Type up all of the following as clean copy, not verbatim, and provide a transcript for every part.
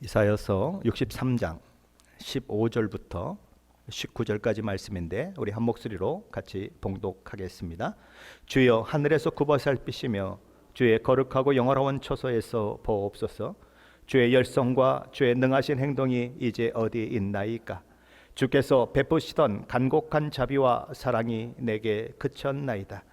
이사야서 63장 15절부터 19절까지 말씀인데 우리 한 목소리로 같이 봉독하겠습니다. 주여 하늘에서 굽어 살피시며 주의 거룩하고 영화로운 처소에서 보옵소서. 주의 열성과 주의 능하신 행동이 이제 어디 있나이까. 주께서 베푸시던 간곡한 자비와 사랑이 내게 그쳤나이다.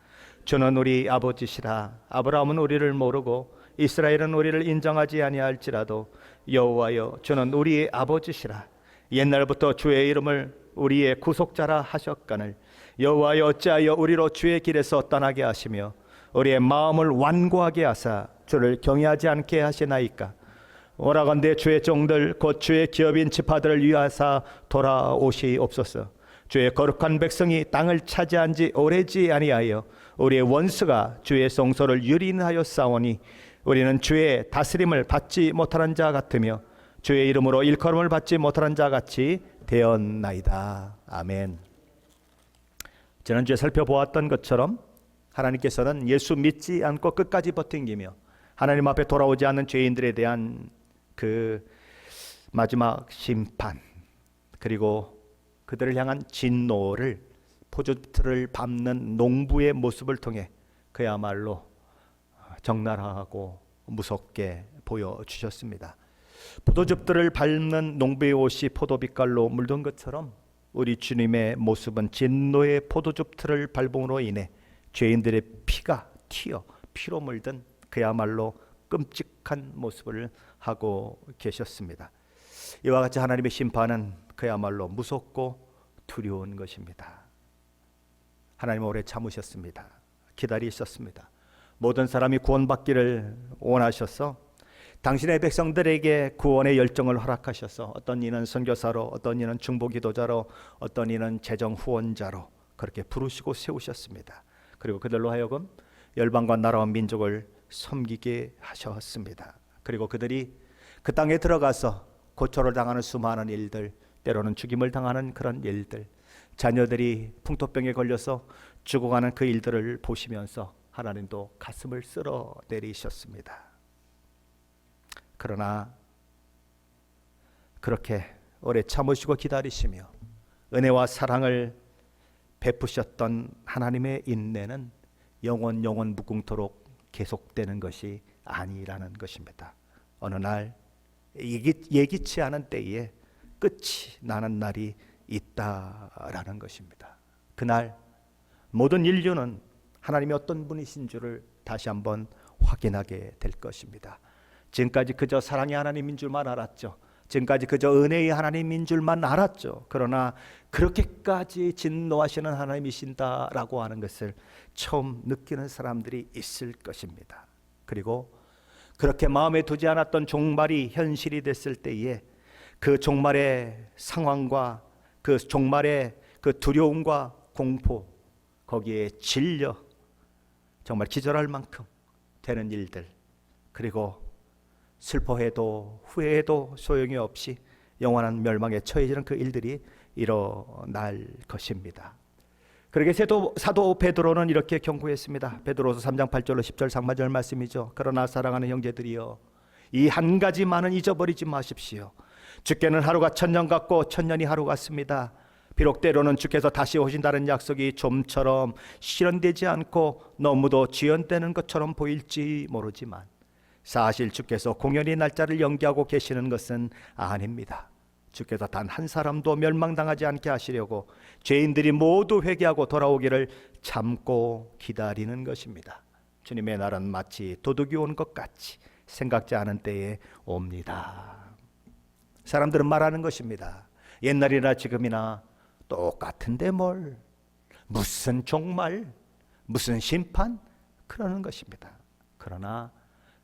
주는 우리 아버지시라. 아브라함은 우리를 모르고 이스라엘은 우리를 인정하지 아니할지라도 여호와여 주는 우리의 아버지시라. 옛날부터 주의 이름을 우리의 구속자라 하셨거늘 여호와여 어찌하여 우리로 주의 길에서 떠나게 하시며 우리의 마음을 완고하게 하사 주를 경외하지 않게 하시나이까. 오라건대 주의 종들 곧 주의 기업인 지파들을 위하사 돌아오시옵소서. 주의 거룩한 백성이 땅을 차지한 지 오래지 아니하여 우리의 원수가 주의 성소를 유린하여 싸우니 우리는 주의 다스림을 받지 못하는 자 같으며 주의 이름으로 일컬음을 받지 못하는 자 같이 되었나이다. 아멘. 지난주에 살펴보았던 것처럼 하나님께서는 예수 믿지 않고 끝까지 버팅기며 하나님 앞에 돌아오지 않는 죄인들에 대한 그 마지막 심판, 그리고 그들을 향한 진노를 포도즙틀을 밟는 농부의 모습을 통해 그야말로 적나라하고 무섭게 보여주셨습니다. 포도즙들을 밟는 농부의 옷이 포도빛깔로 물든 것처럼 우리 주님의 모습은 진노의 포도즙틀을 밟음으로 인해 죄인들의 피가 튀어 피로 물든 그야말로 끔찍한 모습을 하고 계셨습니다. 이와 같이 하나님의 심판은 그야말로 무섭고 두려운 것입니다. 하나님 오래 참으셨습니다. 기다리셨습니다. 모든 사람이 구원받기를 원하셔서 당신의 백성들에게 구원의 열정을 허락하셔서 어떤 이는 선교사로, 어떤 이는 중보기도자로, 어떤 이는 재정 후원자로 그렇게 부르시고 세우셨습니다. 그리고 그들로 하여금 열방과 나라와 민족을 섬기게 하셨습니다. 그리고 그들이 그 땅에 들어가서 고초를 당하는 수많은 일들, 때로는 죽임을 당하는 그런 일들, 자녀들이 풍토병에 걸려서 죽어가는 그 일들을 보시면서 하나님도 가슴을 쓸어 내리셨습니다. 그러나 그렇게 오래 참으시고 기다리시며 은혜와 사랑을 베푸셨던 하나님의 인내는 영원 무궁토록 계속되는 것이 아니라는 것입니다. 어느 날 예기치 않은 때에 끝이 나는 날이 있다라는 것입니다. 그날 모든 인류는 하나님이 어떤 분이신 줄을 다시 한번 확인하게 될 것입니다. 지금까지 그저 사랑의 하나님인 줄만 알았죠. 지금까지 그저 은혜의 하나님인 줄만 알았죠. 그러나 그렇게까지 진노하시는 하나님이신다라고 하는 것을 처음 느끼는 사람들이 있을 것입니다. 그리고 그렇게 마음에 두지 않았던 종말이 현실이 됐을 때에 그 종말의 상황과 그 종말의 그 두려움과 공포, 거기에 질려 정말 기절할 만큼 되는 일들, 그리고 슬퍼해도 후회해도 소용이 없이 영원한 멸망에 처해지는 그 일들이 일어날 것입니다. 그러게 사도 베드로는 이렇게 경고했습니다. 베드로서 3장 8절로 10절 상반절 말씀이죠. 그러나 사랑하는 형제들이여, 이 한 가지만은 잊어버리지 마십시오. 주께는 하루가 천년 같고 천년이 하루 같습니다. 비록 때로는 주께서 다시 오신다는 약속이 좀처럼 실현되지 않고 너무도 지연되는 것처럼 보일지 모르지만 사실 주께서 공연히 날짜를 연기하고 계시는 것은 아닙니다. 주께서 단 한 사람도 멸망당하지 않게 하시려고 죄인들이 모두 회개하고 돌아오기를 참고 기다리는 것입니다. 주님의 날은 마치 도둑이 온 것 같이 생각지 않은 때에 옵니다. 사람들은 말하는 것입니다. 옛날이나 지금이나 똑같은데 뭘, 무슨 종말, 무슨 심판, 그러는 것입니다. 그러나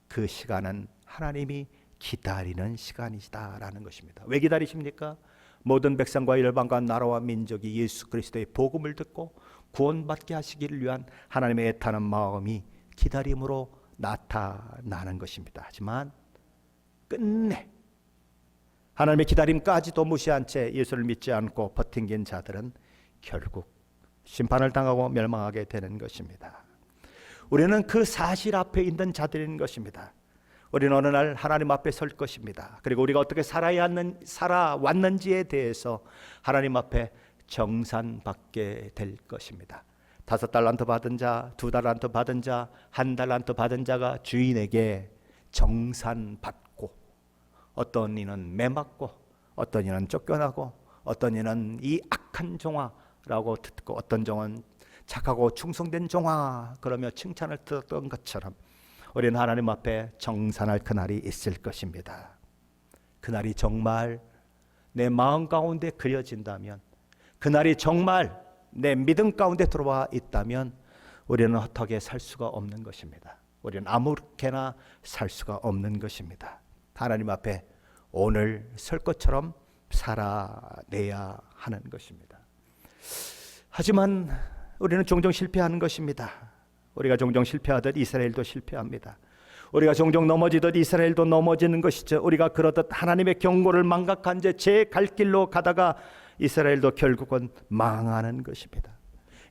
그 시간은 하나님이 기다리는 시간이다라는 것입니다. 왜 기다리십니까? 모든 백성과 열방과 나라와 민족이 예수 그리스도의 복음을 듣고 구원받게 하시기를 위한 하나님의 애타는 마음이 기다림으로 나타나는 것입니다. 하지만 끝내 하나님의 기다림까지도 무시한 채 예수를 믿지 않고 버틴긴 자들은 결국 심판을 당하고 멸망하게 되는 것입니다. 우리는 그 사실 앞에 있는 자들인 것입니다. 우리는 어느 날 하나님 앞에 설 것입니다. 그리고 우리가 어떻게 살아왔는지에 대해서 하나님 앞에 정산받게 될 것입니다. 5달란트 받은 자, 2달란트 받은 자, 1달란트 받은 자가 주인에게 정산받고, 어떤 이는 매맞고, 어떤 이는 쫓겨나고, 어떤 이는 이 악한 종아라고 듣고, 어떤 종은 착하고 충성된 종아 그러며 칭찬을 듣던 것처럼 우리는 하나님 앞에 정산할 그날이 있을 것입니다. 그날이 정말 내 마음 가운데 그려진다면, 그날이 정말 내 믿음 가운데 들어와 있다면 우리는 헛되게 살 수가 없는 것입니다. 우리는 아무렇게나 살 수가 없는 것입니다. 하나님 앞에 오늘 설 것처럼 살아내야 하는 것입니다. 하지만 우리는 종종 실패하는 것입니다. 우리가 종종 실패하듯 이스라엘도 실패합니다. 우리가 종종 넘어지듯 이스라엘도 넘어지는 것이죠. 우리가 그러듯 하나님의 경고를 망각한 채 제 갈 길로 가다가 이스라엘도 결국은 망하는 것입니다.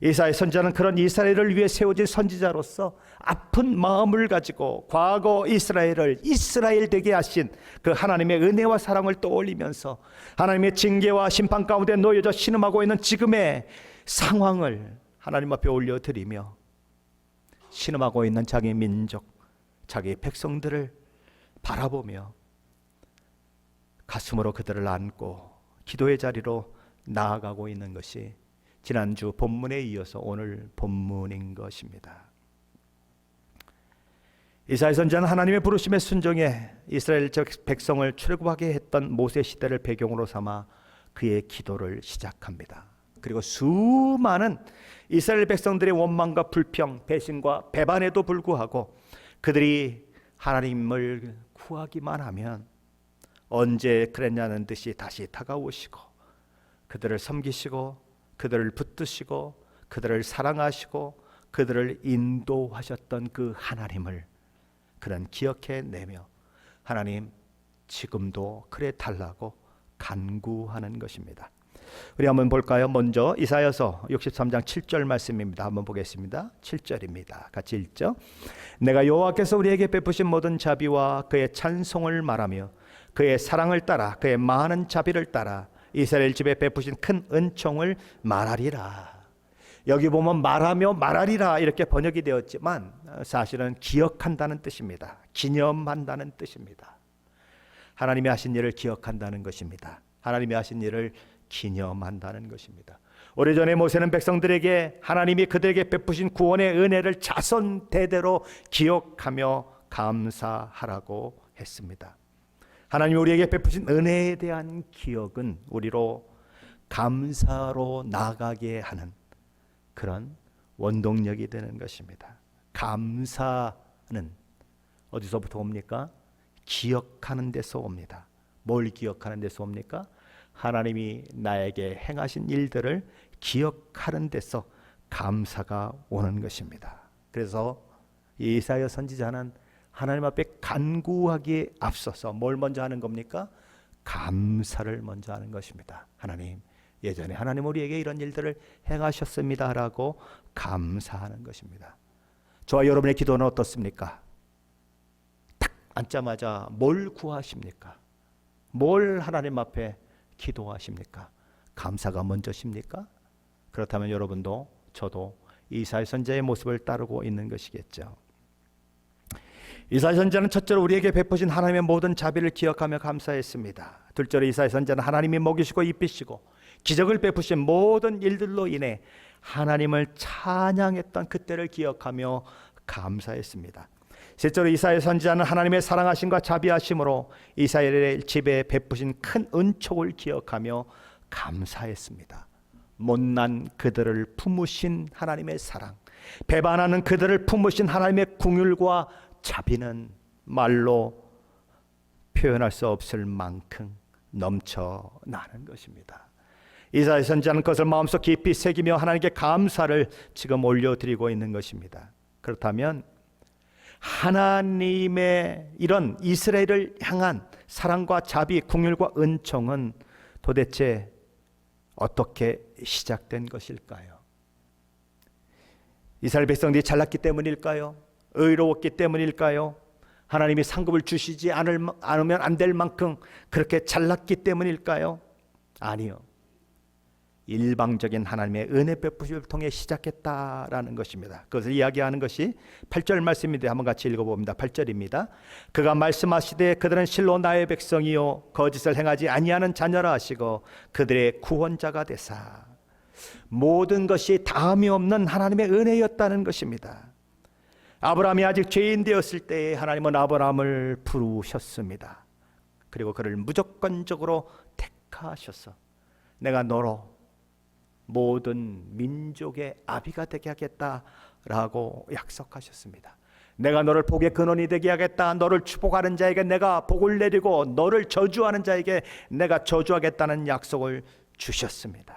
이사야 선지자는 그런 이스라엘을 위해 세워진 선지자로서 아픈 마음을 가지고 과거 이스라엘을 이스라엘 되게 하신 그 하나님의 은혜와 사랑을 떠올리면서 하나님의 징계와 심판 가운데 놓여져 신음하고 있는 지금의 상황을 하나님 앞에 올려드리며 신음하고 있는 자기 민족, 자기 백성들을 바라보며 가슴으로 그들을 안고 기도의 자리로 나아가고 있는 것이 지난주 본문에 이어서 오늘 본문인 것입니다. 이사야 선지자는 하나님의 부르심에 순종해 이스라엘 백성을 출애굽하게 했던 모세 시대를 배경으로 삼아 그의 기도를 시작합니다. 그리고 수많은 이스라엘 백성들의 원망과 불평, 배신과 배반에도 불구하고 그들이 하나님을 구하기만 하면 언제 그랬냐는 듯이 다시 다가오시고 그들을 섬기시고 그들을 붙드시고 그들을 사랑하시고 그들을 인도하셨던 그 하나님을 그는 기억해내며 하나님 지금도 그래 달라고 간구하는 것입니다. 우리 한번 볼까요? 먼저 이사야서 63장 7절 말씀입니다. 한번 보겠습니다. 7절입니다. 같이 읽죠. 내가 여호와께서 우리에게 베푸신 모든 자비와 그의 찬송을 말하며 그의 사랑을 따라 그의 많은 자비를 따라 이스라엘 집에 베푸신 큰 은총을 말하리라. 여기 보면 말하며 말하리라 이렇게 번역이 되었지만 사실은 기억한다는 뜻입니다. 기념한다는 뜻입니다. 하나님이 하신 일을 기억한다는 것입니다. 하나님이 하신 일을 기념한다는 것입니다. 오래전에 모세는 백성들에게 하나님이 그들에게 베푸신 구원의 은혜를 자손 대대로 기억하며 감사하라고 했습니다. 하나님이 우리에게 베푸신 은혜에 대한 기억은 우리로 감사로 나아가게 하는 그런 원동력이 되는 것입니다. 감사는 어디서부터 옵니까? 기억하는 데서 옵니다. 뭘 기억하는 데서 옵니까? 하나님이 나에게 행하신 일들을 기억하는 데서 감사가 오는 것입니다. 그래서 이사야 선지자는 하나님 앞에 간구하기에 앞서서 뭘 먼저 하는 겁니까? 감사를 먼저 하는 것입니다. 하나님, 예전에 하나님 우리에게 이런 일들을 행하셨습니다라고 감사하는 것입니다. 저와 여러분의 기도는 어떻습니까? 딱 앉자마자 뭘 구하십니까? 뭘 하나님 앞에 기도하십니까? 감사가 먼저십니까? 그렇다면 여러분도 저도 이사야 선지자의 모습을 따르고 있는 것이겠죠. 이사야 선지자는 첫째로 우리에게 베푸신 하나님의 모든 자비를 기억하며 감사했습니다. 둘째로 이사야 선지자는 하나님이 먹이시고 입히시고 기적을 베푸신 모든 일들로 인해 하나님을 찬양했던 그때를 기억하며 감사했습니다. 셋째로 이사야 선지자는 하나님의 사랑하심과 자비하심으로 이스라엘 집에 베푸신 큰 은총을 기억하며 감사했습니다. 못난 그들을 품으신 하나님의 사랑, 배반하는 그들을 품으신 하나님의 긍휼과 자비는 말로 표현할 수 없을 만큼 넘쳐나는 것입니다. 이사야 선지자는 그것을 마음속 깊이 새기며 하나님께 감사를 지금 올려드리고 있는 것입니다. 그렇다면 하나님의 이런 이스라엘을 향한 사랑과 자비, 긍휼과 은총은 도대체 어떻게 시작된 것일까요? 이스라엘 백성들이 잘났기 때문일까요? 의로웠기 때문일까요? 하나님이 상급을 주시지 않으면 안 될 만큼 그렇게 잘났기 때문일까요? 아니요. 일방적인 하나님의 은혜 베푸심을 통해 시작했다라는 것입니다. 그것을 이야기하는 것이 8절 말씀인데 한번 같이 읽어봅니다. 8절입니다. 그가 말씀하시되 그들은 실로 나의 백성이요 거짓을 행하지 아니하는 자녀라 하시고 그들의 구원자가 되사. 모든 것이 다함이 없는 하나님의 은혜였다는 것입니다. 아브라함이 아직 죄인 되었을 때에 하나님은 아브라함을 부르셨습니다. 그리고 그를 무조건적으로 택하셔서 내가 너로 모든 민족의 아비가 되게 하겠다라고 약속하셨습니다. 내가 너를 복의 근원이 되게 하겠다. 너를 축복하는 자에게 내가 복을 내리고 너를 저주하는 자에게 내가 저주하겠다는 약속을 주셨습니다.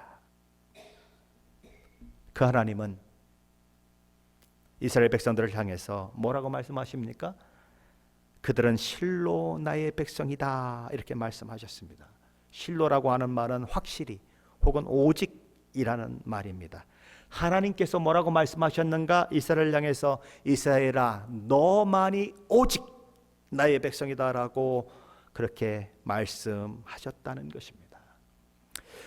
그 하나님은 이스라엘 백성들을 향해서 뭐라고 말씀하십니까? 그들은 실로 나의 백성이다 이렇게 말씀하셨습니다. 실로라고 하는 말은 확실히 혹은 오직이라는 말입니다. 하나님께서 뭐라고 말씀하셨는가? 이스라엘을 향해서 이스라엘아 너만이 오직 나의 백성이다라고 그렇게 말씀하셨다는 것입니다.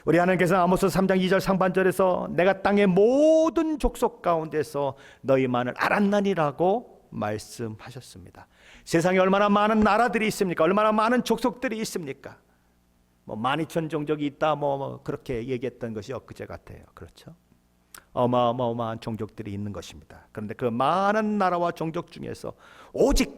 우리 하나님께서 아모스 3장 2절 상반절에서 내가 땅의 모든 족속 가운데서 너희만을 알았나니라고 말씀하셨습니다. 세상에 얼마나 많은 나라들이 있습니까? 얼마나 많은 족속들이 있습니까? 12,000 종족이 있다 그렇게 얘기했던 것이 엊그제 같아요. 그렇죠? 어마어마한 종족들이 있는 것입니다. 그런데 그 많은 나라와 종족 중에서 오직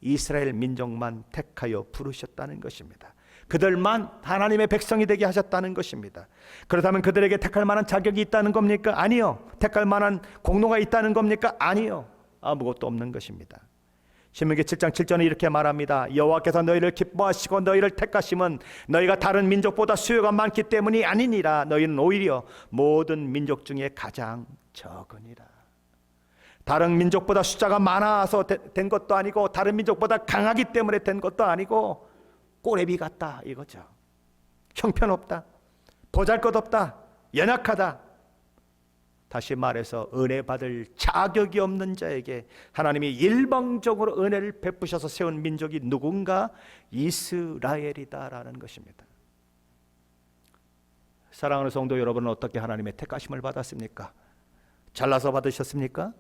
이스라엘 민족만 택하여 부르셨다는 것입니다. 그들만 하나님의 백성이 되게 하셨다는 것입니다. 그렇다면 그들에게 택할 만한 자격이 있다는 겁니까? 아니요. 택할 만한 공로가 있다는 겁니까? 아니요. 아무것도 없는 것입니다. 신명기 7장 7절은 이렇게 말합니다. 여호와께서 너희를 기뻐하시고 너희를 택하심은 너희가 다른 민족보다 수요가 많기 때문이 아니니라. 너희는 오히려 모든 민족 중에 가장 적으니라. 다른 민족보다 숫자가 많아서 된 것도 아니고 다른 민족보다 강하기 때문에 된 것도 아니고 꼬레비 같다 이거죠. 형편없다, 보잘것없다, 연약하다. 다시 말해서 은혜 받을 자격이 없는 자에게 하나님이 일방적으로 은혜를 베푸셔서 세운 민족이 누군가? 이스라엘이다라는 것입니다. 사랑하는 성도 여러분은 어떻게 하나님의 택하심을 받았습니까? 잘나서 받으셨습니까?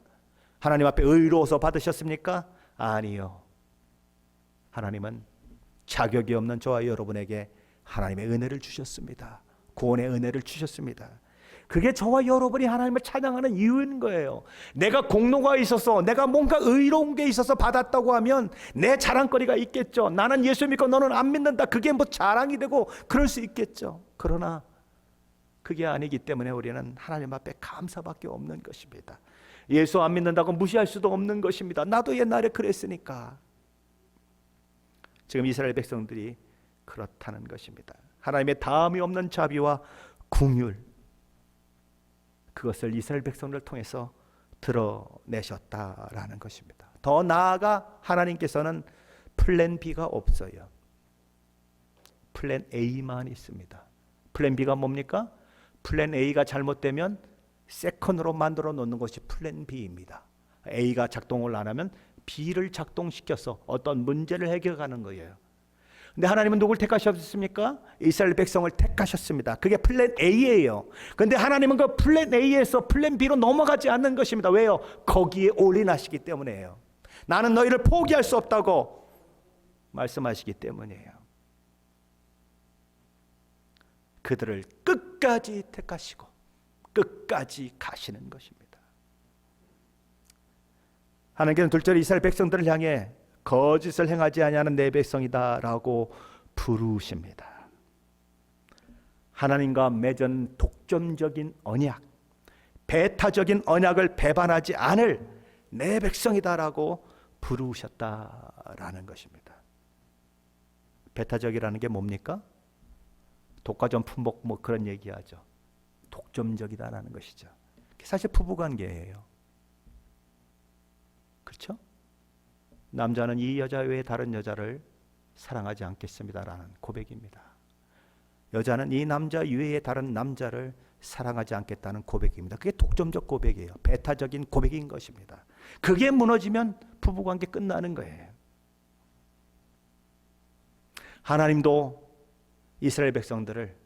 하나님 앞에 의로워서 받으셨습니까? 아니요. 하나님은 자격이 없는 저와 여러분에게 하나님의 은혜를 주셨습니다. 구원의 은혜를 주셨습니다. 그게 저와 여러분이 하나님을 찬양하는 이유인 거예요. 내가 공로가 있어서 내가 뭔가 의로운 게 있어서 받았다고 하면 내 자랑거리가 있겠죠. 나는 예수 믿고 너는 안 믿는다. 그게 뭐 자랑이 되고 그럴 수 있겠죠. 그러나 그게 아니기 때문에 우리는 하나님 앞에 감사밖에 없는 것입니다. 예수 안 믿는다고 무시할 수도 없는 것입니다. 나도 옛날에 그랬으니까. 지금 이스라엘 백성들이 그렇다는 것입니다. 하나님의 다함이 없는 자비와 긍휼, 그것을 이스라엘 백성들을 통해서 드러내셨다라는 것입니다. 더 나아가 하나님께서는 플랜 B가 없어요. 플랜 A만 있습니다. 플랜 B가 뭡니까? 플랜 A가 잘못되면 세컨으로 만들어 놓는 것이 플랜 B입니다. A가 작동을 안 하면 B를 작동시켜서 어떤 문제를 해결하는 거예요. 근데 하나님은 누굴 택하셨습니까? 이스라엘 백성을 택하셨습니다. 그게 플랜 A예요. 근데 하나님은 그 플랜 A에서 플랜 B로 넘어가지 않는 것입니다. 왜요? 거기에 올인하시기 때문이에요. 나는 너희를 포기할 수 없다고 말씀하시기 때문이에요. 그들을 끝까지 택하시고 끝까지 가시는 것입니다. 하나님께서는 둘째로 이스라엘 백성들을 향해 거짓을 행하지 아니하는 내 백성이다라고 부르십니다. 하나님과 맺은 독점적인 언약, 배타적인 언약을 배반하지 않을 내 백성이다라고 부르셨다라는 것입니다. 배타적이라는 게 뭡니까? 독과점 품목 그런 얘기하죠. 독점적이다라는 것이죠. 사실 부부관계예요. 그렇죠? 남자는 이 여자 외에 다른 여자를 사랑하지 않겠습니다라는 고백입니다. 여자는 이 남자 외에 다른 남자를 사랑하지 않겠다는 고백입니다. 그게 독점적 고백이에요. 배타적인 고백인 것입니다. 그게 무너지면 부부관계 끝나는 거예요. 하나님도 이스라엘 백성들을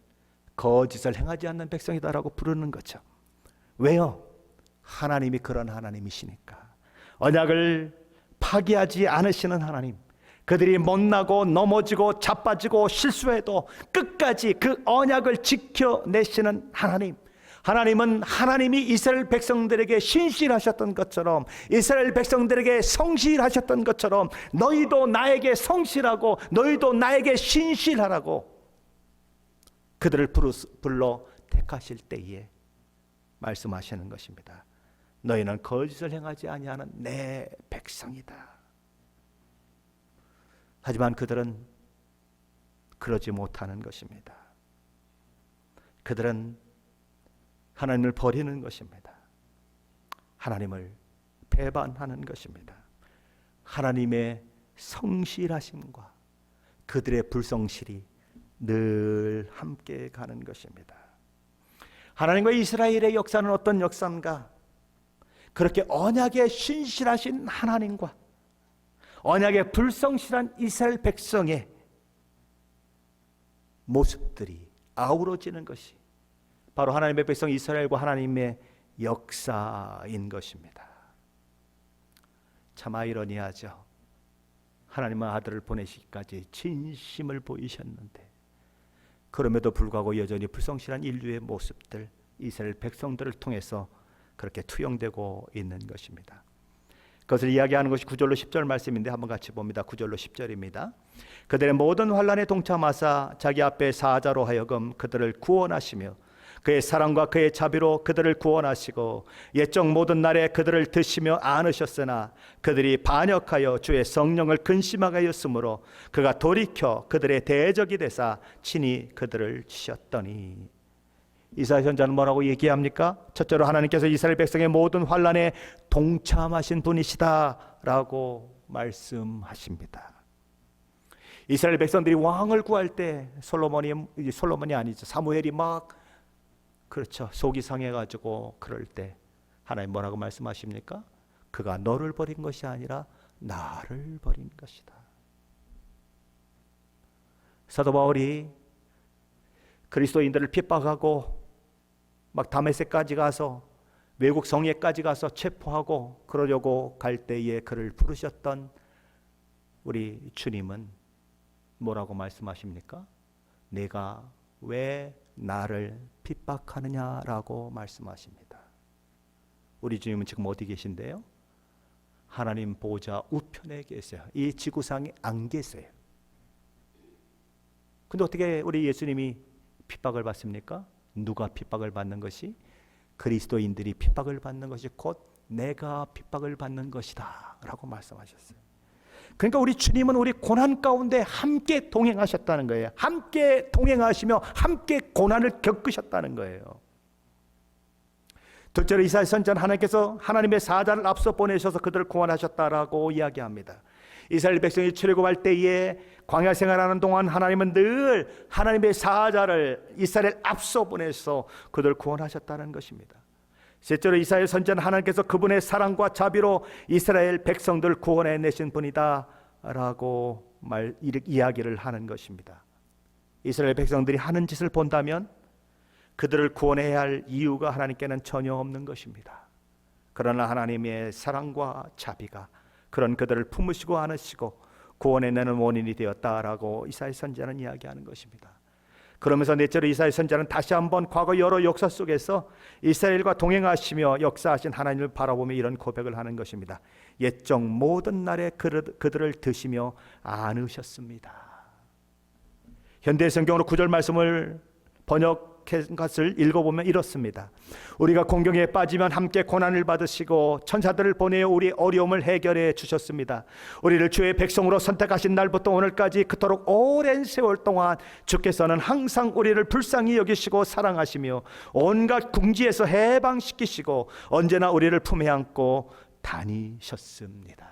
거짓을 행하지 않는 백성이다라고 부르는 거죠. 왜요? 하나님이 그런 하나님이시니까. 언약을 파기하지 않으시는 하나님, 그들이 못나고 넘어지고 자빠지고 실수해도 끝까지 그 언약을 지켜내시는 하나님. 하나님은 하나님이 이스라엘 백성들에게 신실하셨던 것처럼, 이스라엘 백성들에게 성실하셨던 것처럼 너희도 나에게 성실하고 너희도 나에게 신실하라고 그들을 불러 택하실 때에 말씀하시는 것입니다. 너희는 거짓을 행하지 아니하는 내 백성이다. 하지만 그들은 그러지 못하는 것입니다. 그들은 하나님을 버리는 것입니다. 하나님을 배반하는 것입니다. 하나님의 성실하심과 그들의 불성실이 늘 함께 가는 것입니다. 하나님과 이스라엘의 역사는 어떤 역사인가? 그렇게 언약에 신실하신 하나님과 언약에 불성실한 이스라엘 백성의 모습들이 아우러지는 것이 바로 하나님의 백성 이스라엘과 하나님의 역사인 것입니다. 참 아이러니하죠. 하나님의 아들을 보내시기까지 진심을 보이셨는데 그럼에도 불구하고 여전히 불성실한 인류의 모습들, 이스라엘 백성들을 통해서 그렇게 투영되고 있는 것입니다. 그것을 이야기하는 것이 9절로 10절 말씀인데 한번 같이 봅니다. 9절로 10절입니다. 그들의 모든 환난에 동참하사 자기 앞에 사자로 하여금 그들을 구원하시며 그의 사랑과 그의 자비로 그들을 구원하시고 옛적 모든 날에 그들을 드시며 안으셨으나 그들이 반역하여 주의 성령을 근심하게 하였으므로 그가 돌이켜 그들의 대적이 되사 친히 그들을 치셨더니. 이사야 선지자는 뭐라고 얘기합니까? 첫째로 하나님께서 이스라엘 백성의 모든 환난에 동참하신 분이시다라고 말씀하십니다. 이스라엘 백성들이 왕을 구할 때 솔로몬이 아니죠. 사무엘이 막 그렇죠. 속이 상해가지고 그럴 때 하나님 뭐라고 말씀하십니까? 그가 너를 버린 것이 아니라 나를 버린 것이다. 사도 바울이 그리스도인들을 핍박하고 막 다메섹까지 가서 외국 성에까지 가서 체포하고 그러려고 갈 때에 그를 부르셨던 우리 주님은 뭐라고 말씀하십니까? 내가 왜 나를 핍박하느냐라고 말씀하십니다. 우리 주님은 지금 어디 계신데요? 하나님 보좌 우편에 계세요. 이 지구상에 안 계세요. 근데 어떻게 우리 예수님이 핍박을 받습니까? 누가 핍박을 받는 것이? 그리스도인들이 핍박을 받는 것이 곧 내가 핍박을 받는 것이다 라고 말씀하셨어요. 그러니까 우리 주님은 우리 고난 가운데 함께 동행하셨다는 거예요. 함께 동행하시며 함께 고난을 겪으셨다는 거예요. 둘째로 이사야 선지자는 하나님께서 하나님의 사자를 앞서 보내셔서 그들을 구원하셨다라고 이야기합니다. 이스라엘 백성이 출애굽할 때에 광야 생활하는 동안 하나님은 늘 하나님의 사자를 이스라엘 앞서 보내서 그들을 구원하셨다는 것입니다. 셋째로 이사야 선지자는 하나님께서 그분의 사랑과 자비로 이스라엘 백성들을 구원해내신 분이다 라고 이야기를 하는 것입니다. 이스라엘 백성들이 하는 짓을 본다면 그들을 구원해야 할 이유가 하나님께는 전혀 없는 것입니다. 그러나 하나님의 사랑과 자비가 그런 그들을 품으시고 안으시고 구원해내는 원인이 되었다라고 이사야 선지자는 이야기하는 것입니다. 그러면서 넷째로 이사야 선지자는 다시 한번 과거 여러 역사 속에서 이스라엘과 동행하시며 역사하신 하나님을 바라보며 이런 고백을 하는 것입니다. 옛적 모든 날에 그들을 드시며 안으셨습니다. 현대 성경으로 9절 말씀을 번역한 것을 읽어보면 이렇습니다. 우리가 공경에 빠지면 함께 고난을 받으시고 천사들을 보내어 우리 어려움을 해결해 주셨습니다. 우리를 주의 백성으로 선택하신 날부터 오늘까지 그토록 오랜 세월 동안 주께서는 항상 우리를 불쌍히 여기시고 사랑하시며 온갖 궁지에서 해방시키시고 언제나 우리를 품에 안고 다니셨습니다.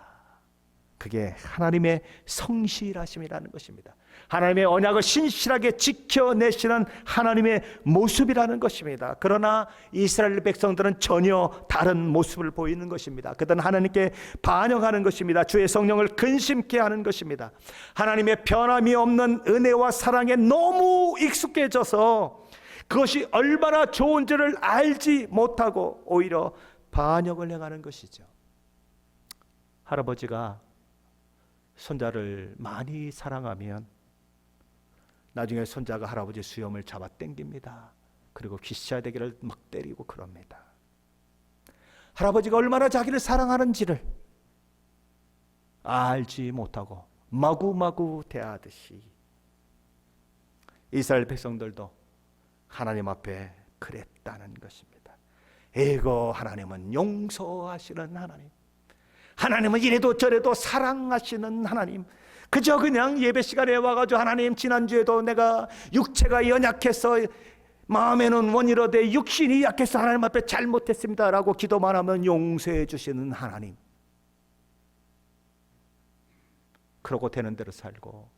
그게 하나님의 성실하심이라는 것입니다. 하나님의 언약을 신실하게 지켜내시는 하나님의 모습이라는 것입니다. 그러나 이스라엘 백성들은 전혀 다른 모습을 보이는 것입니다. 그들은 하나님께 반역하는 것입니다. 주의 성령을 근심케 하는 것입니다. 하나님의 변함이 없는 은혜와 사랑에 너무 익숙해져서 그것이 얼마나 좋은지를 알지 못하고 오히려 반역을 행하는 것이죠. 할아버지가 손자를 많이 사랑하면 나중에 손자가 할아버지 수염을 잡아 당깁니다. 그리고 귀싸대기를 막 때리고 그럽니다. 할아버지가 얼마나 자기를 사랑하는지를 알지 못하고 마구마구 대하듯이 이스라엘 백성들도 하나님 앞에 그랬다는 것입니다. 에고 하나님은 용서하시는 하나님, 하나님은 이래도 저래도 사랑하시는 하나님, 그저 그냥 예배 시간에 와가지고 하나님 지난주에도 내가 육체가 연약해서 마음에는 원이로되 육신이 약해서 하나님 앞에 잘못했습니다 라고 기도만 하면 용서해 주시는 하나님, 그러고 되는 대로 살고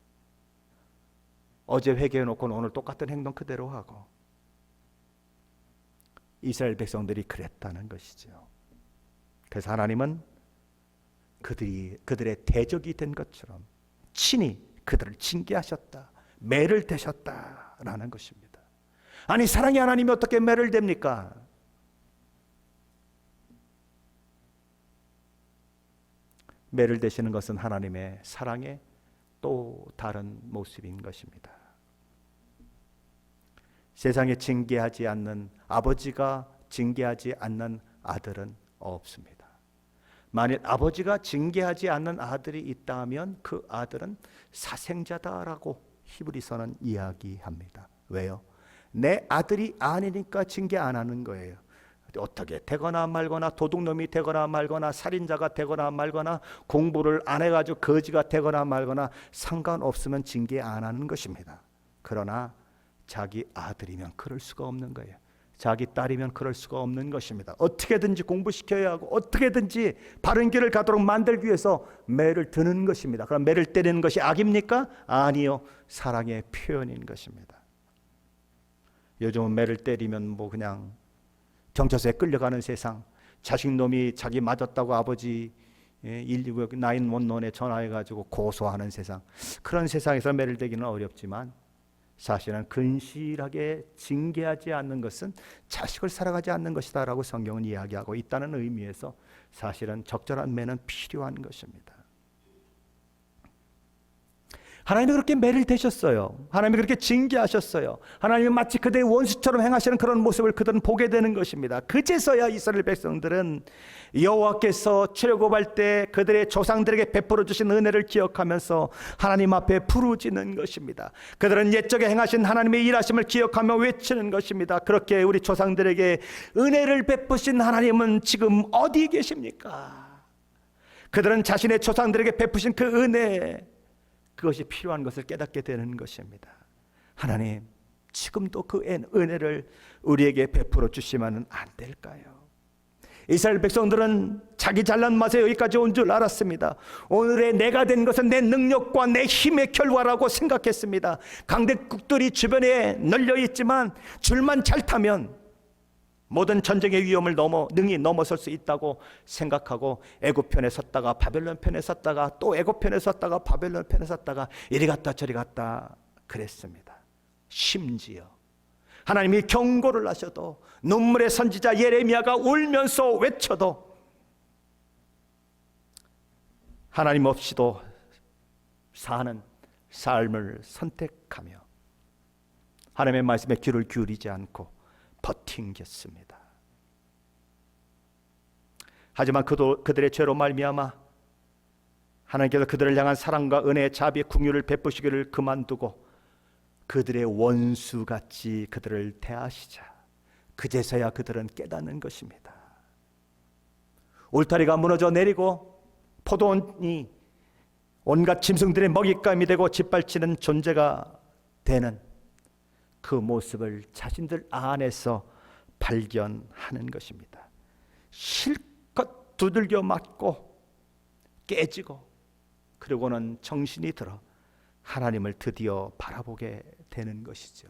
어제 회개해 놓고는 오늘 똑같은 행동 그대로 하고 이스라엘 백성들이 그랬다는 것이죠. 그래서 하나님은 그들의 대적이 된 것처럼 친히 그들을 징계하셨다, 매를 대셨다라는 것입니다. 아니 사랑의 하나님이 어떻게 매를 댑니까? 매를 대시는 것은 하나님의 사랑의 또 다른 모습인 것입니다. 세상에 징계하지 않는 아버지가 징계하지 않는 아들은 없습니다. 만일 아버지가 징계하지 않는 아들이 있다면 그 아들은 사생자다라고 히브리서는 이야기합니다. 왜요? 내 아들이 아니니까 징계 안 하는 거예요. 어떻게 되거나 말거나 도둑놈이 되거나 말거나 살인자가 되거나 말거나 공부를 안 해가지고 거지가 되거나 말거나 상관없으면 징계 안 하는 것입니다. 그러나 자기 아들이면 그럴 수가 없는 거예요. 자기 딸이면 그럴 수가 없는 것입니다. 어떻게든지 공부시켜야 하고 어떻게든지 바른 길을 가도록 만들기 위해서 매를 드는 것입니다. 그럼 매를 때리는 것이 악입니까? 아니요, 사랑의 표현인 것입니다. 요즘은 매를 때리면 뭐 그냥 경찰서에 끌려가는 세상, 자식놈이 자기 맞았다고 아버지 119 911에 전화해가지고 고소하는 세상, 그런 세상에서 매를 대기는 어렵지만 사실은 근실하게 징계하지 않는 것은 자식을 사랑하지 않는 것이다 라고 성경은 이야기하고 있다는 의미에서 사실은 적절한 매는 필요한 것입니다. 하나님이 그렇게 매를 대셨어요. 하나님이 그렇게 징계하셨어요. 하나님이 마치 그들의 원수처럼 행하시는 그런 모습을 그들은 보게 되는 것입니다. 그제서야 이스라엘 백성들은 여호와께서 출애굽할 때 그들의 조상들에게 베풀어 주신 은혜를 기억하면서 하나님 앞에 부르짖는 것입니다. 그들은 옛적에 행하신 하나님의 일하심을 기억하며 외치는 것입니다. 그렇게 우리 조상들에게 은혜를 베푸신 하나님은 지금 어디 계십니까? 그들은 자신의 조상들에게 베푸신 그 은혜, 그것이 필요한 것을 깨닫게 되는 것입니다. 하나님, 지금도 그 은혜를 우리에게 베풀어 주시면 안 될까요? 이스라엘 백성들은 자기 잘난 맛에 여기까지 온 줄 알았습니다. 오늘의 내가 된 것은 내 능력과 내 힘의 결과라고 생각했습니다. 강대국들이 주변에 널려 있지만 줄만 잘 타면 모든 전쟁의 위험을 능히 넘어설 수 있다고 생각하고 애굽 편에 섰다가 바벨론 편에 섰다가 또 애굽 편에 섰다가 바벨론 편에 섰다가 이리 갔다 저리 갔다 그랬습니다. 심지어 하나님이 경고를 하셔도 눈물의 선지자 예레미야가 울면서 외쳐도 하나님 없이도 사는 삶을 선택하며 하나님의 말씀에 귀를 기울이지 않고 버틴겼습니다. 하지만 그들의 죄로 말미암아 하나님께서 그들을 향한 사랑과 은혜, 자비, 긍휼을 베푸시기를 그만두고 그들의 원수같이 그들을 대하시자 그제서야 그들은 깨닫는 것입니다. 울타리가 무너져 내리고 포도원이 온갖 짐승들의 먹잇감이 되고 짓밟치는 존재가 되는 그 모습을 자신들 안에서 발견하는 것입니다. 실컷 두들겨 맞고 깨지고 그리고는 정신이 들어 하나님을 드디어 바라보게 되는 것이죠.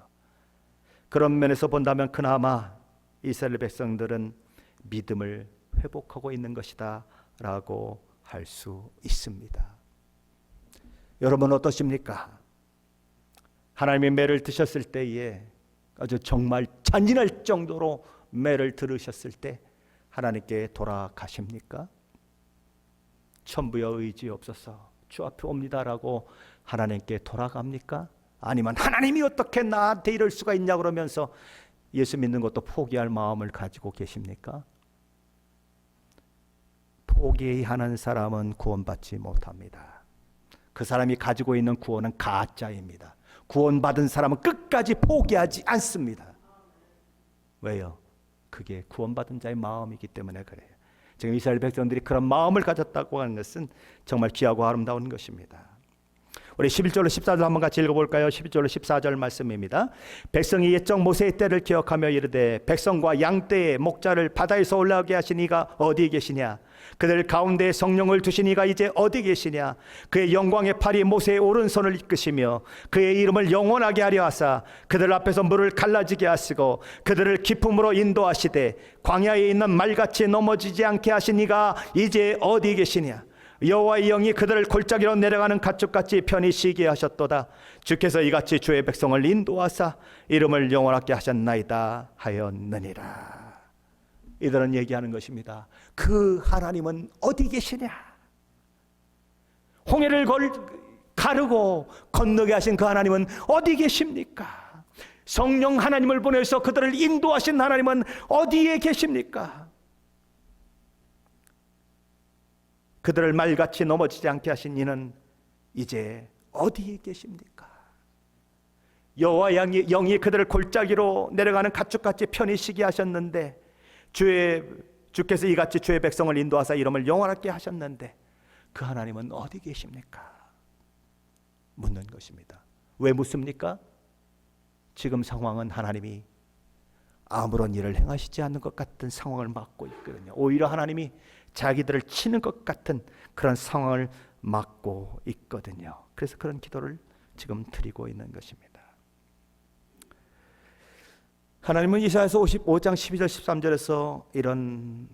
그런 면에서 본다면 그나마 이스라엘 백성들은 믿음을 회복하고 있는 것이다 라고 할 수 있습니다. 여러분 어떠십니까? 하나님의 매를 드셨을 때에 아주 정말 잔인할 정도로 매를 들으셨을 때 하나님께 돌아가십니까? 천부여 의지없소서 주 앞에 옵니다라고 하나님께 돌아갑니까? 아니면 하나님이 어떻게 나한테 이럴 수가 있냐 그러면서 예수 믿는 것도 포기할 마음을 가지고 계십니까? 포기하는 사람은 구원받지 못합니다. 그 사람이 가지고 있는 구원은 가짜입니다. 구원받은 사람은 끝까지 포기하지 않습니다. 왜요? 그게 구원받은 자의 마음이기 때문에 그래요. 지금 이스라엘 백성들이 그런 마음을 가졌다고 하는 것은 정말 귀하고 아름다운 것입니다. 우리 11절로 14절 한번 같이 읽어볼까요? 11절로 14절 말씀입니다. 백성이 옛적 모세의 때를 기억하며 이르되 백성과 양떼의 목자를 바다에서 올라오게 하신 이가 어디 계시냐? 그들 가운데 성령을 두신 이가 이제 어디 계시냐? 그의 영광의 팔이 모세의 오른손을 이끄시며 그의 이름을 영원하게 하려 하사 그들 앞에서 물을 갈라지게 하시고 그들을 기품으로 인도하시되 광야에 있는 말같이 넘어지지 않게 하신 이가 이제 어디 계시냐? 여호와의 영이 그들을 골짜기로 내려가는 가축같이 편히 쉬게 하셨도다. 주께서 이같이 주의 백성을 인도하사 이름을 영원하게 하셨나이다 하였느니라. 이들은 얘기하는 것입니다. 그 하나님은 어디 계시냐? 홍해를 가르고 건너게 하신 그 하나님은 어디 계십니까? 성령 하나님을 보내서 그들을 인도하신 하나님은 어디에 계십니까? 그들을 말같이 넘어지지 않게 하신 이는 이제 어디에 계십니까? 여호와의 영이 그들을 골짜기로 내려가는 가축같이 편히 쉬게 하셨는데 주께서 이같이 주의 백성을 인도하사 이름을 영원하게 하셨는데 그 하나님은 어디 계십니까? 묻는 것입니다. 왜 묻습니까? 지금 상황은 하나님이 아무런 일을 행하시지 않는 것 같은 상황을 맞고 있거든요. 오히려 하나님이 자기들을 치는 것 같은 그런 상황을 맞고 있거든요. 그래서 그런 기도를 지금 드리고 있는 것입니다. 하나님은 이사야서 55장 12절 13절에서 이런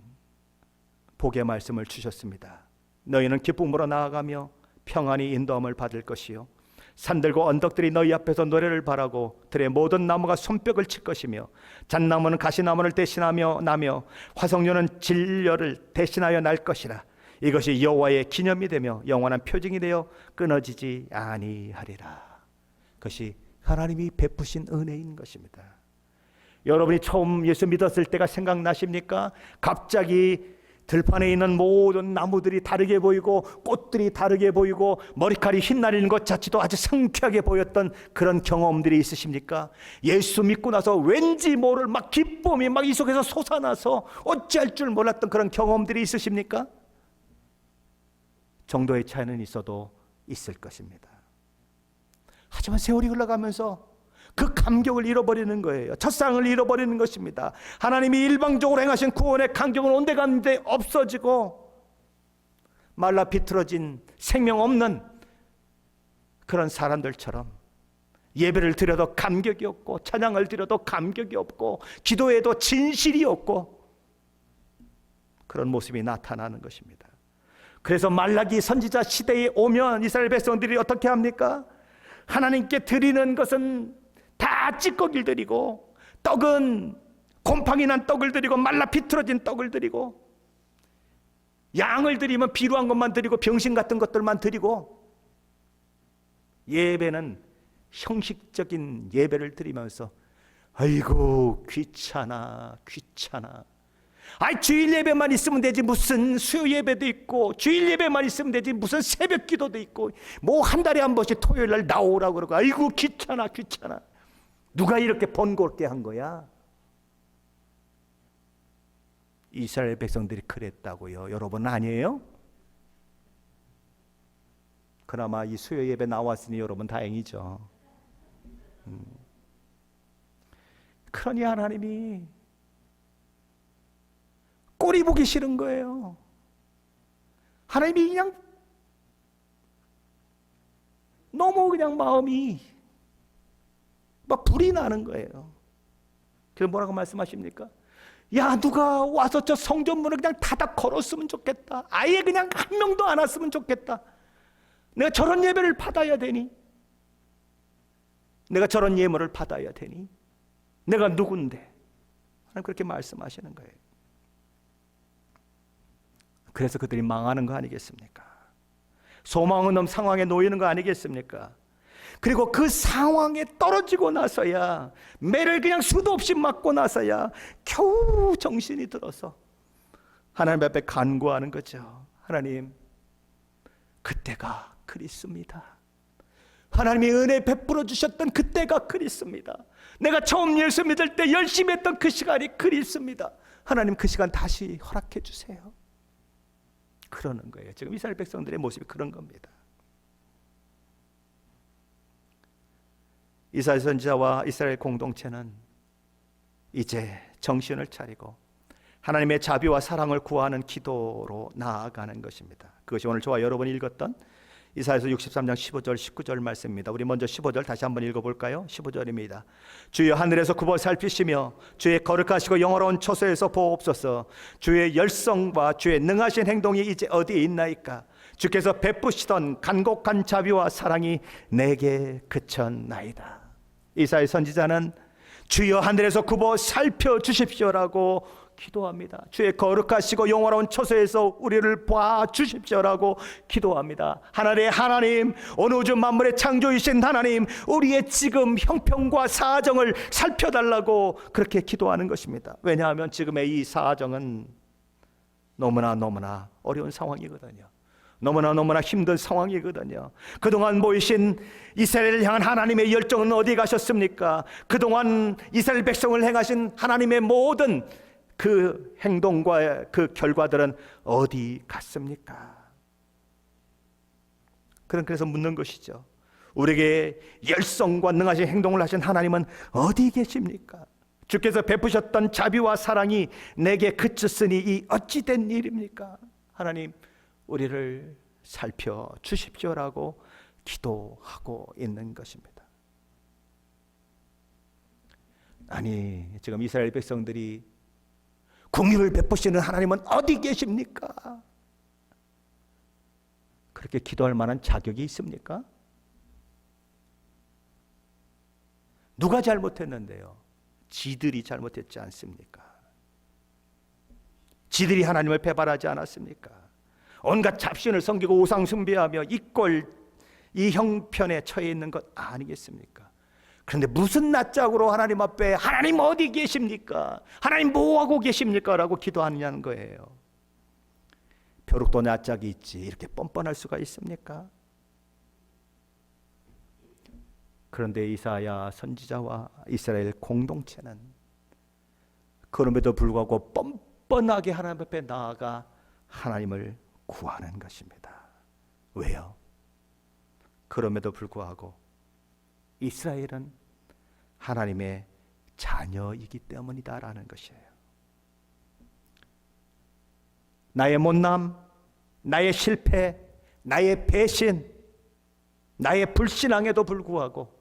복의 말씀을 주셨습니다. 너희는 기쁨으로 나아가며 평안히 인도함을 받을 것이요 산들과 언덕들이 너희 앞에서 노래를 바라고 들의 모든 나무가 손뼉을 칠 것이며 잣나무는 가시나무를 대신하며 나며 화석류는 진려를 대신하여 날 것이라. 이것이 여호와의 기념이 되며 영원한 표징이 되어 끊어지지 아니하리라. 그것이 하나님이 베푸신 은혜인 것입니다. 여러분이 처음 예수 믿었을 때가 생각나십니까? 갑자기 들판에 있는 모든 나무들이 다르게 보이고 꽃들이 다르게 보이고 머리카락이 흰날리는 것 자체도 아주 상쾌하게 보였던 그런 경험들이 있으십니까? 예수 믿고 나서 왠지 모를 막 기쁨이 막 이 속에서 솟아나서 어찌할 줄 몰랐던 그런 경험들이 있으십니까? 정도의 차이는 있어도 있을 것입니다. 하지만 세월이 흘러가면서 그 감격을 잃어버리는 거예요. 첫사랑을 잃어버리는 것입니다. 하나님이 일방적으로 행하신 구원의 감격은 온데간데 없어지고 말라 비틀어진 생명 없는 그런 사람들처럼 예배를 드려도 감격이 없고 찬양을 드려도 감격이 없고 기도에도 진실이 없고 그런 모습이 나타나는 것입니다. 그래서 말라기 선지자 시대에 오면 이스라엘 백성들이 어떻게 합니까? 하나님께 드리는 것은 다 찌꺼기를 드리고 떡은 곰팡이 난 떡을 드리고 말라 비틀어진 떡을 드리고 양을 드리면 비루한 것만 드리고 병신 같은 것들만 드리고 예배는 형식적인 예배를 드리면서 아이고 귀찮아 아이 주일 예배만 있으면 되지 무슨 수요 예배도 있고 주일 예배만 있으면 되지 무슨 새벽 기도도 있고 뭐 한 달에 한 번씩 토요일 날 나오라고 그러고 아이고 귀찮아 누가 이렇게 번거롭게 한 거야? 이스라엘 백성들이 그랬다고요. 여러분 아니에요? 그나마 이 수요 예배 나왔으니 여러분 다행이죠. 그러니 하나님이 꼴이 보기 싫은 거예요. 하나님이 그냥 너무 그냥 마음이 막 불이 나는 거예요. 그래서 뭐라고 말씀하십니까? 야, 누가 와서 저 성전문을 그냥 닫아 걸었으면 좋겠다. 아예 그냥 한 명도 안 왔으면 좋겠다. 내가 저런 예배를 받아야 되니? 내가 저런 예물을 받아야 되니? 내가 누군데? 하나님 그렇게 말씀하시는 거예요. 그래서 그들이 망하는 거 아니겠습니까? 소망 없는 상황에 놓이는 거 아니겠습니까? 그리고 그 상황에 떨어지고 나서야, 매를 그냥 수도 없이 맞고 나서야 겨우 정신이 들어서 하나님 앞에 간구하는 거죠. 하나님, 그때가 그립습니다. 하나님이 은혜 베풀어 주셨던 그때가 그립습니다. 내가 처음 예수 믿을 때 열심히 했던 그 시간이 그립습니다. 하나님, 그 시간 다시 허락해 주세요. 그러는 거예요. 지금 이스라엘 백성들의 모습이 그런 겁니다. 이사야 선지자와 이스라엘 공동체는 이제 정신을 차리고 하나님의 자비와 사랑을 구하는 기도로 나아가는 것입니다. 그것이 오늘 저와 여러분이 읽었던 이사야서 63장 15절 19절 말씀입니다. 우리 먼저 15절 다시 한번 읽어볼까요? 15절입니다. 주여 하늘에서 굽어 살피시며 주의 거룩하시고 영화로운 처소에서 보옵소서. 주의 열성과 주의 능하신 행동이 이제 어디에 있나이까? 주께서 베푸시던 간곡한 자비와 사랑이 내게 그쳤나이다. 이사야 선지자는 주여 하늘에서 굽어 살펴주십시오라고 기도합니다. 주의 거룩하시고 영화로운 처소에서 우리를 봐주십시오라고 기도합니다. 하늘의 하나님, 온 우주 만물의 창조이신 하나님, 우리의 지금 형편과 사정을 살펴달라고 그렇게 기도하는 것입니다. 왜냐하면 지금의 이 사정은 너무나 어려운 상황이거든요. 너무나 힘든 상황이거든요. 그동안 모이신 이스라엘을 향한 하나님의 열정은 어디 가셨습니까? 그동안 이스라엘 백성을 행하신 하나님의 모든 그 행동과 그 결과들은 어디 갔습니까? 그래서 묻는 것이죠. 우리에게 열성과 능하신 행동을 하신 하나님은 어디 계십니까? 주께서 베푸셨던 자비와 사랑이 내게 그쳤으니 이 어찌된 일입니까? 하나님, 우리를 살펴주십시오라고 기도하고 있는 것입니다. 아니, 지금 이스라엘 백성들이 긍휼을 베푸시는 하나님은 어디 계십니까? 그렇게 기도할 만한 자격이 있습니까? 누가 잘못했는데요? 지들이 잘못했지 않습니까? 지들이 하나님을 배반하지 않았습니까? 온갖 잡신을 섬기고 우상 숭배하며 이 형편에 처해 있는 것 아니겠습니까? 그런데 무슨 낯짝으로 하나님 앞에 하나님 어디 계십니까? 하나님 뭐하고 계십니까? 라고 기도하느냐는 거예요. 벼룩도 낯짝이 있지 이렇게 뻔뻔할 수가 있습니까? 그런데 이사야 선지자와 이스라엘 공동체는 그럼에도 불구하고 뻔뻔하게 하나님 앞에 나아가 하나님을 구하는 것입니다. 왜요? 그럼에도 불구하고 이스라엘은 하나님의 자녀이기 때문이다라는 것이에요. 나의 못남, 나의 실패, 나의 배신, 나의 불신앙에도 불구하고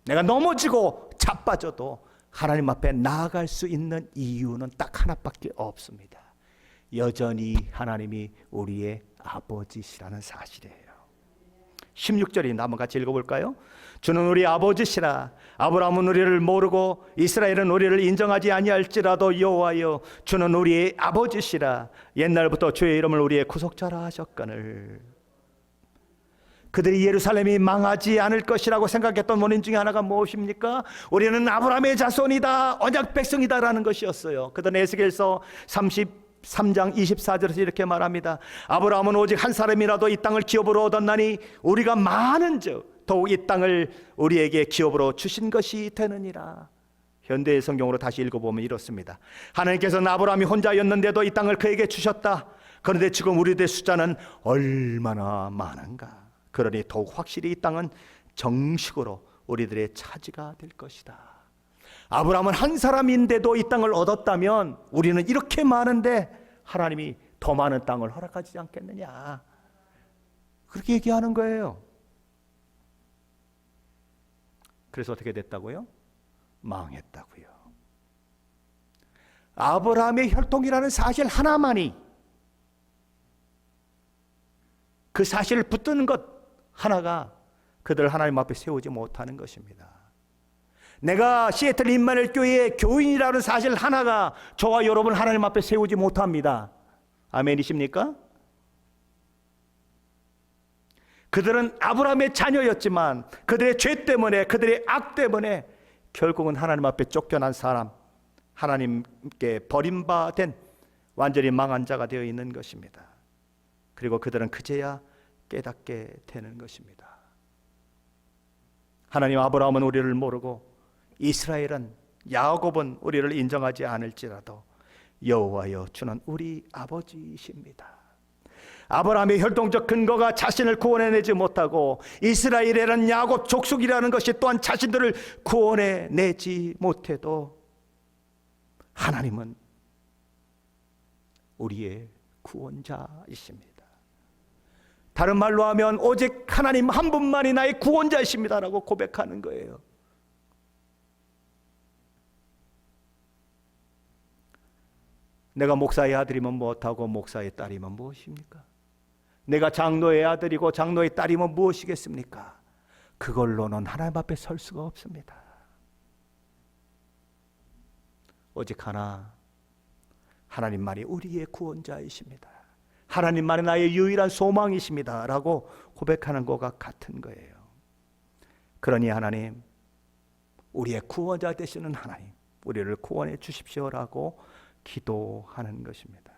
내가 넘어지고 자빠져도 하나님 앞에 나아갈 수 있는 이유는 딱 하나밖에 없습니다. 여전히 하나님이 우리의 아버지시라는 사실이에요. 16절입니다. 한번 같이 읽어볼까요? 주는 우리 아버지시라. 아브라함은 우리를 모르고 이스라엘은 우리를 인정하지 아니할지라도 여호와여, 주는 우리의 아버지시라. 옛날부터 주의 이름을 우리의 구속자라 하셨거늘. 그들이 예루살렘이 망하지 않을 것이라고 생각했던 원인 중에 하나가 무엇입니까? 우리는 아브라함의 자손이다, 언약 백성이다라는 것이었어요. 그들은 에스겔서 33장 24절에서 이렇게 말합니다. 아브라함은 오직 한 사람이라도 이 땅을 기업으로 얻었나니 우리가 많은즉 더욱 이 땅을 우리에게 기업으로 주신 것이 되느니라. 현대의 성경으로 다시 읽어보면 이렇습니다. 하나님께서는 아브라함이 혼자였는데도 이 땅을 그에게 주셨다. 그런데 지금 우리들의 숫자는 얼마나 많은가. 그러니 더욱 확실히 이 땅은 정식으로 우리들의 차지가 될 것이다. 아브라함은 한 사람인데도 이 땅을 얻었다면 우리는 이렇게 많은데 하나님이 더 많은 땅을 허락하지 않겠느냐, 그렇게 얘기하는 거예요. 그래서 어떻게 됐다고요? 망했다고요. 아브라함의 혈통이라는 사실 하나만이, 그 사실을 붙드는 것 하나가 그들 하나님 앞에 세우지 못하는 것입니다. 내가 시애틀 임마누엘 교회의 교인이라는 사실 하나가 저와 여러분 하나님 앞에 세우지 못합니다. 아멘이십니까? 그들은 아브라함의 자녀였지만 그들의 죄 때문에, 그들의 악 때문에 결국은 하나님 앞에 쫓겨난 사람, 하나님께 버림받은 완전히 망한 자가 되어 있는 것입니다. 그리고 그들은 그제야 깨닫게 되는 것입니다. 하나님, 아브라함은 우리를 모르고 이스라엘은, 야곱은 우리를 인정하지 않을지라도 여호와여, 주는 우리 아버지이십니다. 아브라함의 혈통적 근거가 자신을 구원해내지 못하고 이스라엘이라는 야곱 족속이라는 것이 또한 자신들을 구원해내지 못해도 하나님은 우리의 구원자이십니다. 다른 말로 하면 오직 하나님 한 분만이 나의 구원자이십니다라고 고백하는 거예요. 내가 목사의 아들이면 무엇하고 목사의 딸이면 무엇입니까? 내가 장로의 아들이고 장로의 딸이면 무엇이겠습니까? 그걸로는 하나님 앞에 설 수가 없습니다. 오직 하나, 하나님만이 우리의 구원자이십니다. 하나님만이 나의 유일한 소망이십니다 라고 고백하는 것과 같은 거예요. 그러니 하나님, 우리의 구원자 되시는 하나님, 우리를 구원해 주십시오라고 기도하는 것입니다.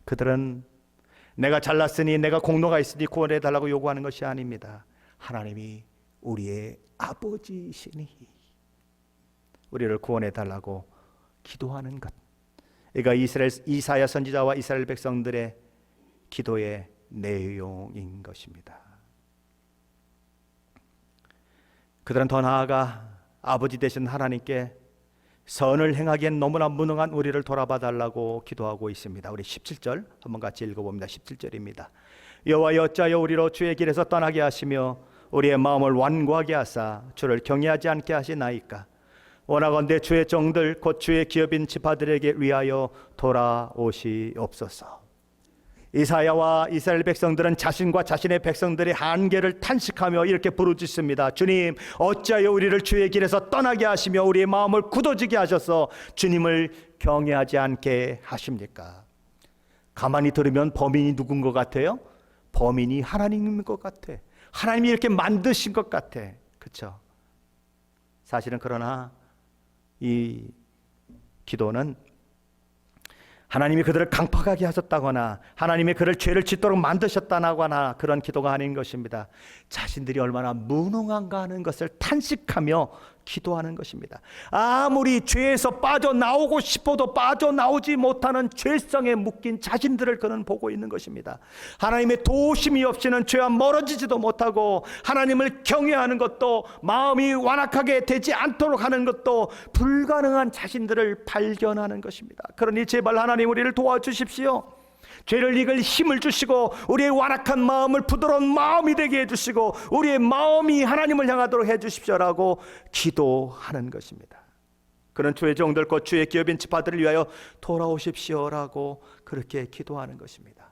그들은 내가 잘났으니, 내가 공로가 있으니 구원해 달라고 요구하는 것이 아닙니다. 하나님이 우리의 아버지이시니 우리를 구원해 달라고 기도하는 것, 이가 이사야 선지자와 이스라엘 백성들의 기도의 내용인 것입니다. 그들은 더 나아가 아버지 되신 하나님께 선을 행하기엔 너무나 무능한 우리를 돌아봐 달라고 기도하고 있습니다. 우리 17절 한번 같이 읽어봅니다. 17절입니다. 여호와여, 어찌하여 우리로 주의 길에서 떠나게 하시며 우리의 마음을 완고하게 하사 주를 경외하지 않게 하시나이까? 원하건대 주의 종들 곧 주의 기업인 지파들에게 위하여 돌아오시옵소서. 이사야와 이스라엘 백성들은 자신과 자신의 백성들의 한계를 탄식하며 이렇게 부르짖습니다. 주님, 어찌하여 우리를 주의 길에서 떠나게 하시며 우리의 마음을 굳어지게 하셔서 주님을 경외하지 않게 하십니까? 가만히 들으면 범인이 누군 것 같아요? 범인이 하나님인 것 같아. 하나님이 이렇게 만드신 것 같아. 그렇죠? 사실은 그러나 이 기도는 하나님이 그들을 강팍하게 하셨다거나 하나님이 그를 죄를 짓도록 만드셨다거나 그런 기도가 아닌 것입니다. 자신들이 얼마나 무능한가 하는 것을 탄식하며 기도하는 것입니다. 아무리 죄에서 빠져나오고 싶어도 빠져나오지 못하는 죄성에 묶인 자신들을 그는 보고 있는 것입니다. 하나님의 도우심이 없이는 죄와 멀어지지도 못하고 하나님을 경외하는 것도, 마음이 완악하게 되지 않도록 하는 것도 불가능한 자신들을 발견하는 것입니다. 그러니 제발 하나님, 우리를 도와주십시오. 죄를 이길 힘을 주시고 우리의 완악한 마음을 부드러운 마음이 되게 해주시고 우리의 마음이 하나님을 향하도록 해주십시오라고 기도하는 것입니다. 그런 주의 종들 곧 주의 기업인 지파들을 위하여 돌아오십시오라고 그렇게 기도하는 것입니다.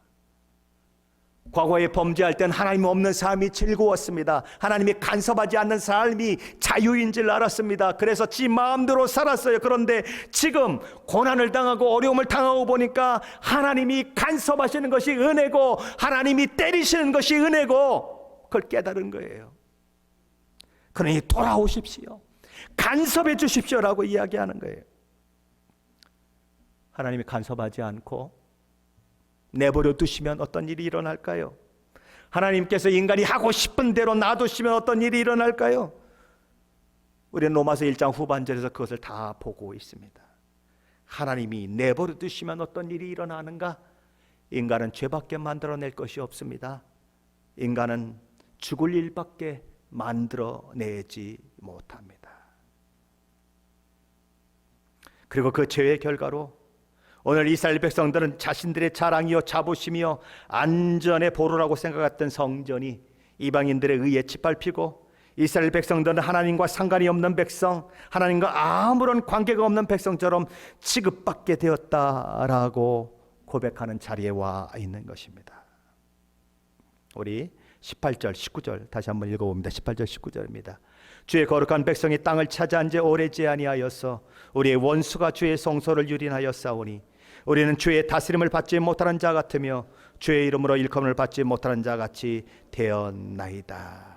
과거에 범죄할 땐 하나님 없는 삶이 즐거웠습니다. 하나님이 간섭하지 않는 삶이 자유인 줄 알았습니다. 그래서 지 마음대로 살았어요. 그런데 지금 고난을 당하고 어려움을 당하고 보니까 하나님이 간섭하시는 것이 은혜고 하나님이 때리시는 것이 은혜고 그걸 깨달은 거예요. 그러니 돌아오십시오, 간섭해 주십시오라고 이야기하는 거예요. 하나님이 간섭하지 않고 내버려 두시면 어떤 일이 일어날까요? 하나님께서 인간이 하고 싶은 대로 놔두시면 어떤 일이 일어날까요? 우리는 로마서 1장 후반절에서 그것을 다 보고 있습니다. 하나님이 내버려 두시면 어떤 일이 일어나는가? 인간은 죄밖에 만들어낼 것이 없습니다. 인간은 죽을 일밖에 만들어내지 못합니다. 그리고 그 죄의 결과로 오늘 이스라엘 백성들은 자신들의 자랑이요 자부심이요 안전의 보루라고 생각했던 성전이 이방인들에 의해 짓밟히고 이스라엘 백성들은 하나님과 상관이 없는 백성, 하나님과 아무런 관계가 없는 백성처럼 취급받게 되었다라고 고백하는 자리에 와 있는 것입니다. 우리 18절, 19절 다시 한번 읽어봅니다. 18절, 19절입니다. 주의 거룩한 백성이 땅을 차지한 지 오래지 아니하였어. 우리의 원수가 주의 성소를 유린하여 싸우니 우리는 주의 다스림을 받지 못하는 자 같으며 주의 이름으로 일컬음을 받지 못하는 자 같이 되었나이다.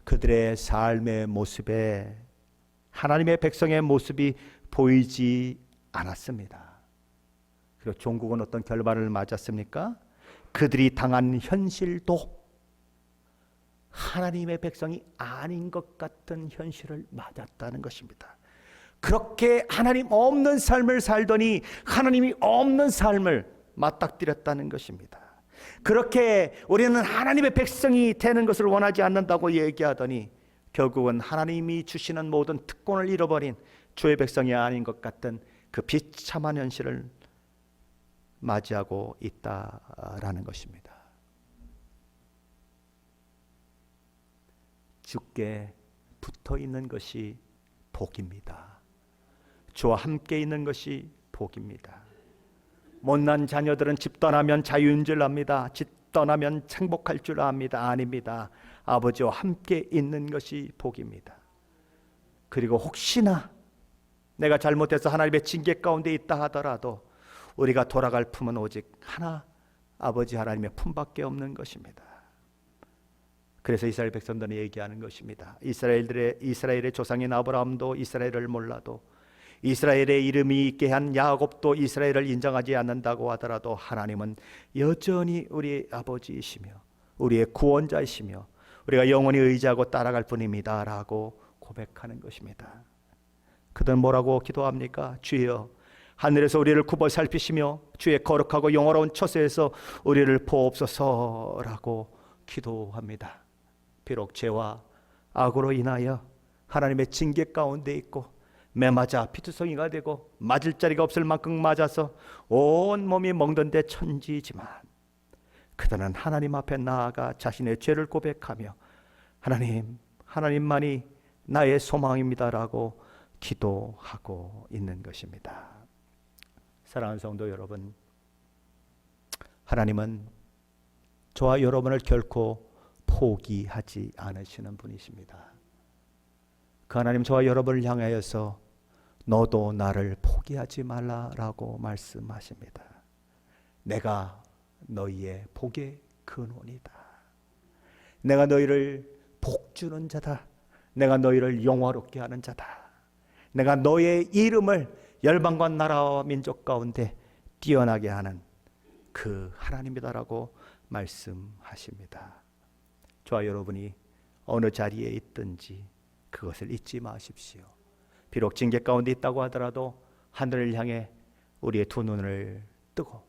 그들의 삶의 모습에 하나님의 백성의 모습이 보이지 않았습니다. 그리고 종국은 어떤 결말을 맞았습니까? 그들이 당한 현실도 하나님의 백성이 아닌 것 같은 현실을 맞았다는 것입니다. 그렇게 하나님 없는 삶을 살더니 하나님이 없는 삶을 맞닥뜨렸다는 것입니다. 그렇게 우리는 하나님의 백성이 되는 것을 원하지 않는다고 얘기하더니 결국은 하나님이 주시는 모든 특권을 잃어버린 주의 백성이 아닌 것 같은 그 비참한 현실을 맞이하고 있다라는 것입니다. 주께 붙어 있는 것이 복입니다. 주와 함께 있는 것이 복입니다. 못난 자녀들은 집 떠나면 자유인 줄 압니다. 집 떠나면 행복할 줄 압니다. 아닙니다. 아버지와 함께 있는 것이 복입니다. 그리고 혹시나 내가 잘못해서 하나님의 징계 가운데 있다 하더라도 우리가 돌아갈 품은 오직 하나, 아버지 하나님의 품밖에 없는 것입니다. 그래서 이스라엘 백성들은 얘기하는 것입니다. 이스라엘의 조상인 아브라함도 이스라엘을 몰라도 이스라엘의 이름이 있게 한 야곱도 이스라엘을 인정하지 않는다고 하더라도 하나님은 여전히 우리의 아버지이시며 우리의 구원자이시며 우리가 영원히 의지하고 따라갈 뿐입니다 라고 고백하는 것입니다. 그들은 뭐라고 기도합니까? 주여, 하늘에서 우리를 굽어 살피시며 주의 거룩하고 영화로운 처소에서 우리를 보옵소서라고 기도합니다. 비록 죄와 악으로 인하여 하나님의 징계 가운데 있고 매맞아 피투성이가 되고 맞을 자리가 없을 만큼 맞아서 온 몸이 멍든데 천지이지만 그들은 하나님 앞에 나아가 자신의 죄를 고백하며 하나님만이 나의 소망입니다라고 기도하고 있는 것입니다. 사랑하는 성도 여러분, 하나님은 저와 여러분을 결코 포기하지 않으시는 분이십니다. 그 하나님 저와 여러분을 향하여서 너도 나를 포기하지 말라라고 말씀하십니다. 내가 너희의 복의 근원이다. 내가 너희를 복주는 자다. 내가 너희를 영화롭게 하는 자다. 내가 너의 이름을 열방과 나라와 민족 가운데 뛰어나게 하는 그 하나님이다라고 말씀하십니다. 저와 여러분이 어느 자리에 있든지 그것을 잊지 마십시오. 비록 징계 가운데 있다고 하더라도 하늘을 향해 우리의 두 눈을 뜨고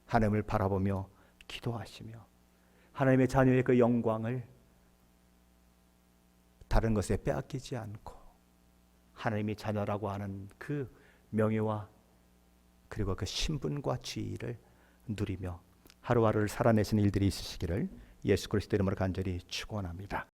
하나님을 바라보며 기도하시며 하나님의 자녀의 그 영광을 다른 것에 빼앗기지 않고 하나님이 자녀라고 하는 그 명예와 그리고 그 신분과 지위를 누리며 하루하루를 살아내시는 일들이 있으시기를 예수 그리스도 이름으로 간절히 축원합니다.